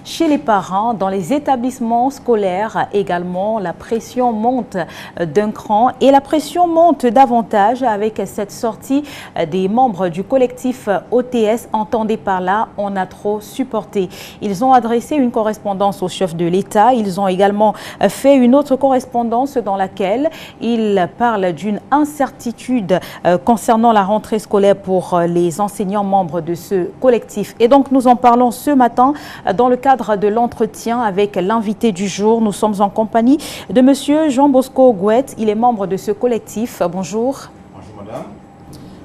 chez les parents, dans les établissements scolaires également. La pression monte d'un cran et la pression monte davantage avec cette sortie des membres du collectif OTS. Entendez par là, on a trop supporté. Ils ont adressé une correspondance au chef de l'État. Ils ont également fait une autre correspondance dans laquelle ils parlent d'une incertitude concernant la rentrée scolaire pour les enseignants membres de ce collectif. Et donc nous en parlons ce matin dans le cadre de l'entretien avec l'invité du jour. Nous sommes en compagnie de monsieur Jean Bosco Gouette. Il est membre de ce collectif. Bonjour. Bonjour madame.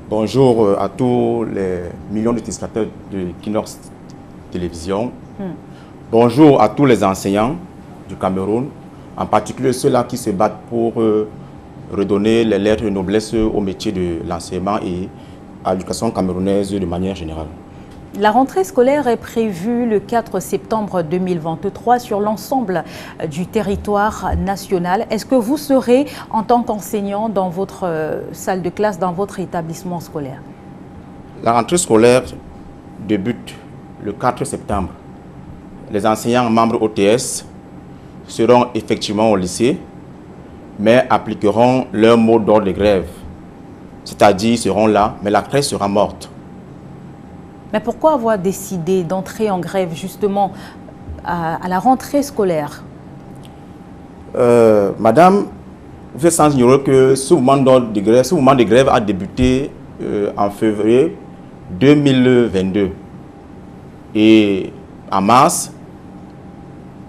Bonjour à tous les millions de téléspectateurs de Kinox Télévision. Bonjour à tous les enseignants du Cameroun, en particulier ceux-là qui se battent pour redonner les lettres de noblesse au métier de l'enseignement et à l'éducation camerounaise de manière générale. La rentrée scolaire est prévue le 4 septembre 2023 sur l'ensemble du territoire national. Est-ce que vous serez en tant qu'enseignant dans votre salle de classe, dans votre établissement scolaire? La rentrée scolaire débute le 4 septembre. Les enseignants membres OTS seront effectivement au lycée, mais appliqueront leur mot d'ordre de grève. C'est-à-dire, ils seront là, mais la classe sera morte. Mais pourquoi avoir décidé d'entrer en grève justement à la rentrée scolaire? Madame, vous êtes sans ignorer que ce mouvement de grève a débuté en février 2022. Et en mars,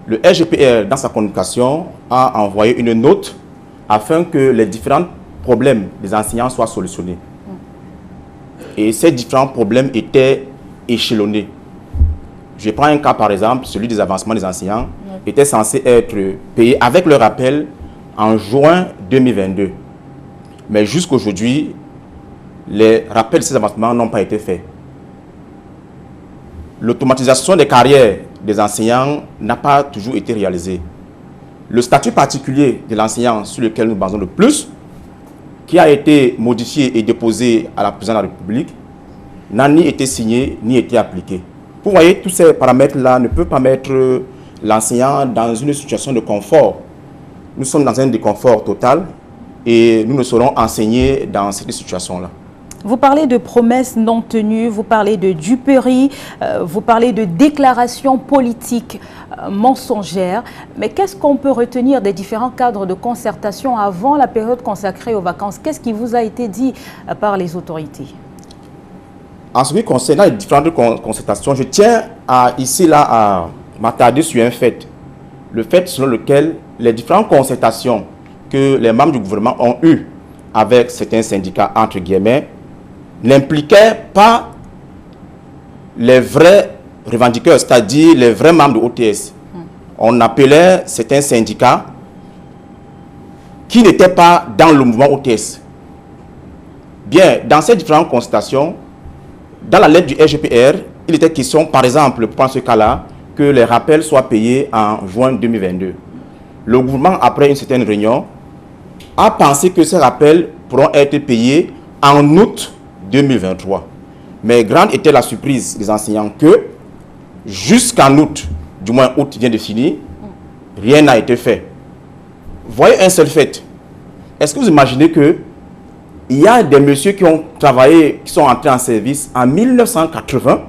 le RGPR, dans sa communication, a envoyé une note afin que les différents problèmes des enseignants soient solutionnés. Et ces différents problèmes étaient échelonnés. Je prends un cas par exemple, celui des avancements des enseignants était censé être payé avec le rappel en juin 2022. Mais jusqu'aujourd'hui, les rappels de ces avancements n'ont pas été faits. L'automatisation des carrières des enseignants n'a pas toujours été réalisée. Le statut particulier de l'enseignant sur lequel nous basons le plus, qui a été modifié et déposé à la présidence de la République, n'a ni été signé ni été appliqué. Vous voyez, tous ces paramètres-là ne peuvent pas mettre l'enseignant dans une situation de confort. Nous sommes dans un déconfort total et nous ne saurons enseigner dans cette situation-là. Vous parlez de promesses non tenues, vous parlez de duperie, vous parlez de déclarations politiques mensongères. Mais qu'est-ce qu'on peut retenir des différents cadres de concertation avant la période consacrée aux vacances? Qu'est-ce qui vous a été dit par les autorités? En ce qui concerne les différentes concertations, je tiens à m'attarder sur un fait. Le fait selon lequel les différentes concertations que les membres du gouvernement ont eues avec certains syndicats, entre guillemets, n'impliquaient pas les vrais revendiqueurs, c'est-à-dire les vrais membres de OTS. On appelait certains syndicats qui n'étaient pas dans le mouvement OTS. Bien, dans ces différentes constatations, dans la lettre du RGPR, il était question, par exemple, pour ce cas-là, que les rappels soient payés en juin 2022. Le gouvernement, après une certaine réunion, a pensé que ces rappels pourront être payés en août 2023. Mais grande était la surprise des enseignants que jusqu'en août, du moins août vient de finir, rien n'a été fait. Voyez un seul fait. Est-ce que vous imaginez que il y a des messieurs qui ont travaillé, qui sont entrés en service en 1980,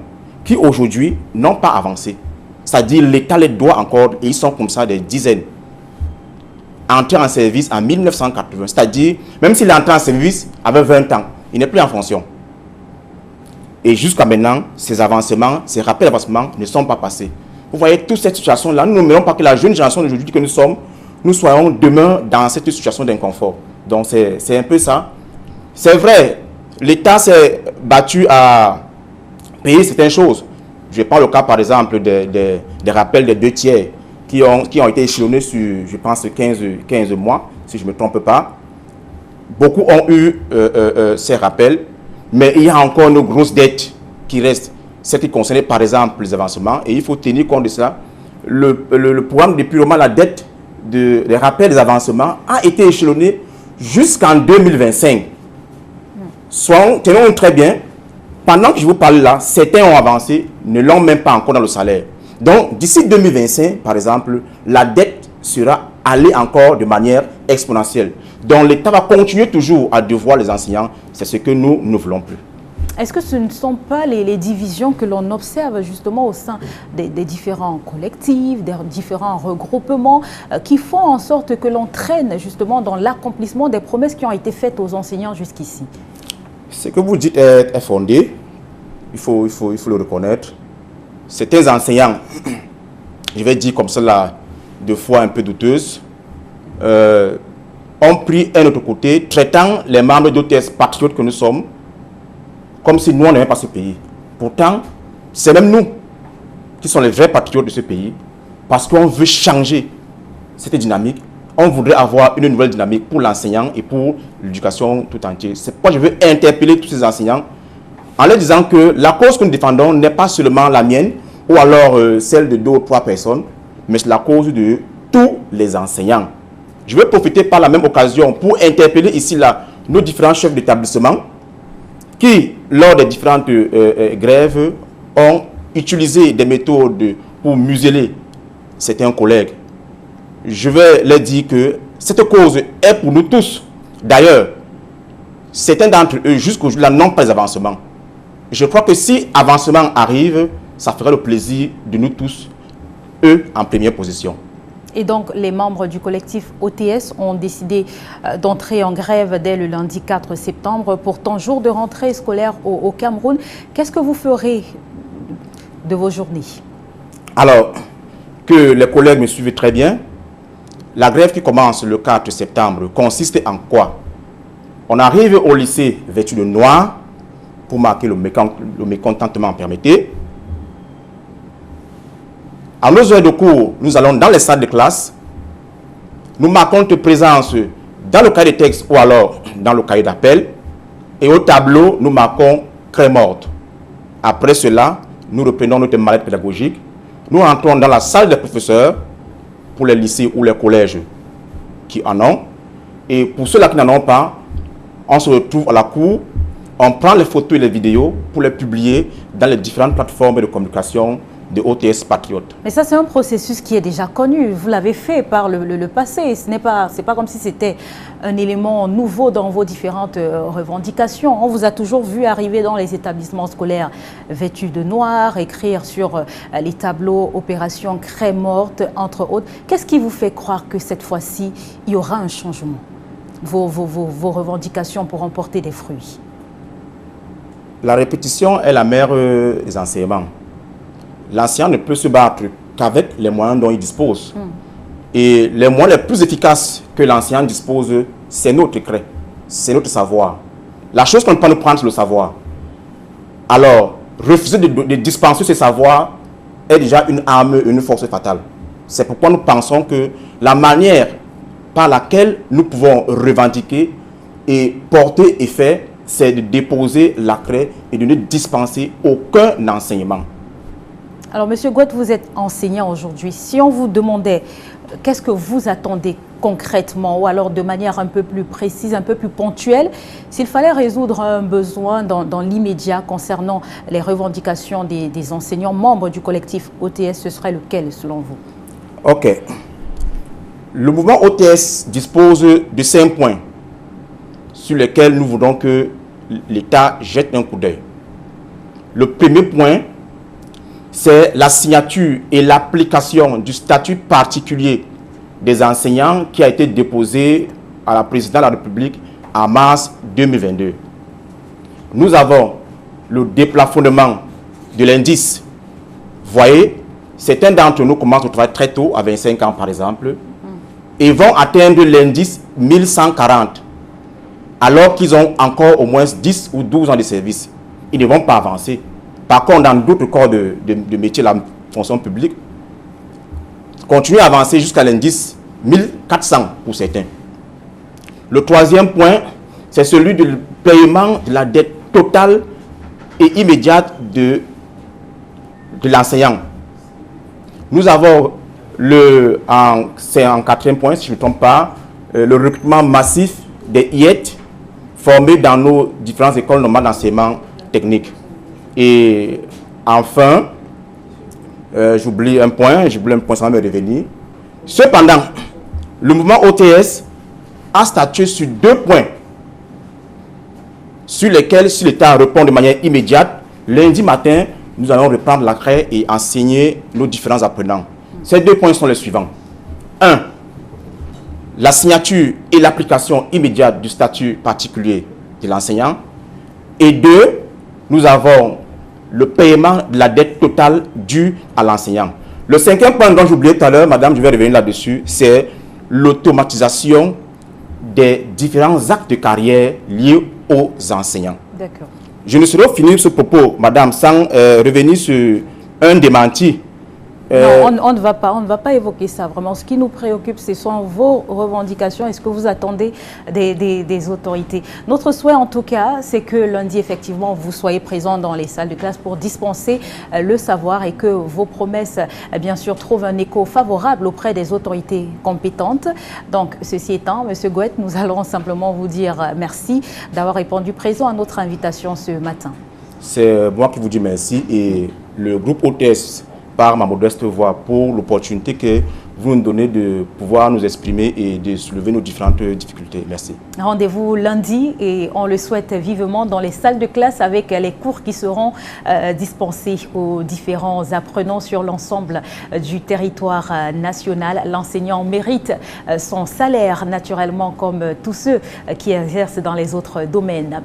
qui aujourd'hui n'ont pas avancé. C'est-à-dire l'État les doit encore, et ils sont comme ça des dizaines. Entrés en service en 1980. C'est-à-dire, même s'il est entré en service avec 20 ans, il n'est plus en fonction. Et jusqu'à maintenant, ces avancements, ces rappels d'avancement ne sont pas passés. Vous voyez, toute cette situation-là, nous n'aimerions pas que la jeune génération d'aujourd'hui que nous sommes, nous soyons demain dans cette situation d'inconfort. Donc c'est un peu ça. C'est vrai, l'État s'est battu à payer certaines choses. Je prends le cas par exemple des rappels des 2 tiers qui ont été échelonnés sur, je pense, 15 mois, si je ne me trompe pas. Beaucoup ont eu ces rappels, mais il y a encore une grosse dette qui reste, celle qui concernait par exemple les avancements, et il faut tenir compte de cela. Le programme de dépurement de la dette des rappels des avancements a été échelonné jusqu'en 2025. Tenons-nous très bien, pendant que je vous parle là, certains ont avancé, ne l'ont même pas encore dans le salaire. Donc, d'ici 2025, par exemple, la dette sera allée encore de manière exponentielle. Donc, l'État va continuer toujours à devoir les enseignants. C'est ce que nous ne voulons plus. Est-ce que ce ne sont pas les divisions que l'on observe justement au sein des différents collectifs, des différents regroupements qui font en sorte que l'on traîne justement dans l'accomplissement des promesses qui ont été faites aux enseignants jusqu'ici? Ce que vous dites est fondé, il faut le reconnaître. Certains enseignants, je vais dire comme cela, de foi un peu douteuse, ont pris un autre côté, traitant les membres d'OTS patriotes que nous sommes comme si nous, on n'aimait pas ce pays. Pourtant, c'est même nous qui sommes les vrais patriotes de ce pays, parce qu'on veut changer cette dynamique. On voudrait avoir une nouvelle dynamique pour l'enseignant et pour l'éducation tout entière. C'est pourquoi je veux interpeller tous ces enseignants en leur disant que la cause que nous défendons n'est pas seulement la mienne ou alors celle de 2 ou 3 personnes, mais c'est la cause de tous les enseignants. Je veux profiter par la même occasion pour interpeller ici là nos différents chefs d'établissement qui, lors des différentes grèves, ont utilisé des méthodes pour museler certains collègues. Je vais leur dire que cette cause est pour nous tous. D'ailleurs, certains d'entre eux, jusqu'aujourd'hui, n'ont pas d'avancement. Je crois que si avancement arrive, ça fera le plaisir de nous tous, eux en première position. Et donc, les membres du collectif OTS ont décidé d'entrer en grève dès le lundi 4 septembre, pourtant jour de rentrée scolaire au Cameroun. Qu'est-ce que vous ferez de vos journées? Alors, que les collègues me suivent très bien, la grève qui commence le 4 septembre consiste en quoi? On arrive au lycée vêtu de noir pour marquer le mécontentement, permettez. À nos heures de cours, nous allons dans les salles de classe, nous marquons notre présence dans le cahier de texte ou alors dans le cahier d'appel, et au tableau, nous marquons craie morte. Après cela, nous reprenons notre mallette pédagogique, nous rentrons dans la salle des professeurs pour les lycées ou les collèges qui en ont, et pour ceux-là qui n'en ont pas, on se retrouve à la cour, on prend les photos et les vidéos pour les publier dans les différentes plateformes de communication de OTS Patriotes. Mais ça, c'est un processus qui est déjà connu. Vous l'avez fait par le passé. Ce n'est pas comme si c'était un élément nouveau dans vos différentes revendications. On vous a toujours vu arriver dans les établissements scolaires vêtus de noir, écrire sur les tableaux Opération Craie morte, entre autres. Qu'est-ce qui vous fait croire que cette fois-ci, il y aura un changement? Vos revendications pourront porter des fruits? La répétition est la mère des enseignements. L'enseignant ne peut se battre qu'avec les moyens dont il dispose. Et les moyens les plus efficaces que l'enseignant dispose, c'est notre craie, c'est notre savoir. La chose qu'on ne peut pas nous prendre, c'est le savoir. Alors, refuser de dispenser ce savoir est déjà une arme, une force fatale. C'est pourquoi nous pensons que la manière par laquelle nous pouvons revendiquer et porter effet, c'est de déposer la craie et de ne dispenser aucun enseignement. Alors, M. Gouet, vous êtes enseignant aujourd'hui. Si on vous demandait qu'est-ce que vous attendez concrètement ou alors de manière un peu plus précise, un peu plus ponctuelle, s'il fallait résoudre un besoin dans l'immédiat concernant les revendications des enseignants membres du collectif OTS, ce serait lequel selon vous? Ok. Le mouvement OTS dispose de 5 points sur lesquels nous voulons que l'État jette un coup d'œil. Le premier point, c'est la signature et l'application du statut particulier des enseignants qui a été déposé à la présidente de la République en mars 2022. Nous avons le déplafonnement de l'indice. Vous voyez, certains d'entre nous commencent le travail très tôt, à 25 ans par exemple, et vont atteindre l'indice 1140, alors qu'ils ont encore au moins 10 ou 12 ans de service. Ils ne vont pas avancer. Par contre, dans d'autres corps de métier, la fonction publique, continue à avancer jusqu'à l'indice 1400 pour certains. Le troisième point, c'est celui du paiement de la dette totale et immédiate de l'enseignant. Nous avons, c'est en quatrième point, si je ne me trompe pas, le recrutement massif des IET formés dans nos différentes écoles normales d'enseignement technique. Et enfin, J'oublie un point, ça va me revenir. Cependant, le mouvement OTS a statué sur 2 points sur lesquels, si l'État répond de manière immédiate, lundi matin, nous allons reprendre la craie et enseigner nos différents apprenants. Ces 2 points sont les suivants. 1. La signature et l'application immédiate du statut particulier de l'enseignant. Et 2, nous avons le paiement de la dette totale due à l'enseignant. Le 5e point dont j'oubliais tout à l'heure, madame, je vais revenir là-dessus, c'est l'automatisation des différents actes de carrière liés aux enseignants. D'accord. Je ne saurais finir ce propos, madame, sans revenir sur un démenti. Non, on ne va pas évoquer ça vraiment. Ce qui nous préoccupe, ce sont vos revendications et ce que vous attendez des autorités. Notre souhait, en tout cas, c'est que lundi, effectivement, vous soyez présents dans les salles de classe pour dispenser le savoir et que vos promesses, bien sûr, trouvent un écho favorable auprès des autorités compétentes. Donc, ceci étant, M. Goët, nous allons simplement vous dire merci d'avoir répondu présent à notre invitation ce matin. C'est moi qui vous dis merci et le groupe OTS, par ma modeste voix, pour l'opportunité que vous nous donnez de pouvoir nous exprimer et de soulever nos différentes difficultés. Merci. Rendez-vous lundi et on le souhaite vivement dans les salles de classe avec les cours qui seront dispensés aux différents apprenants sur l'ensemble du territoire national. L'enseignant mérite son salaire naturellement comme tous ceux qui exercent dans les autres domaines.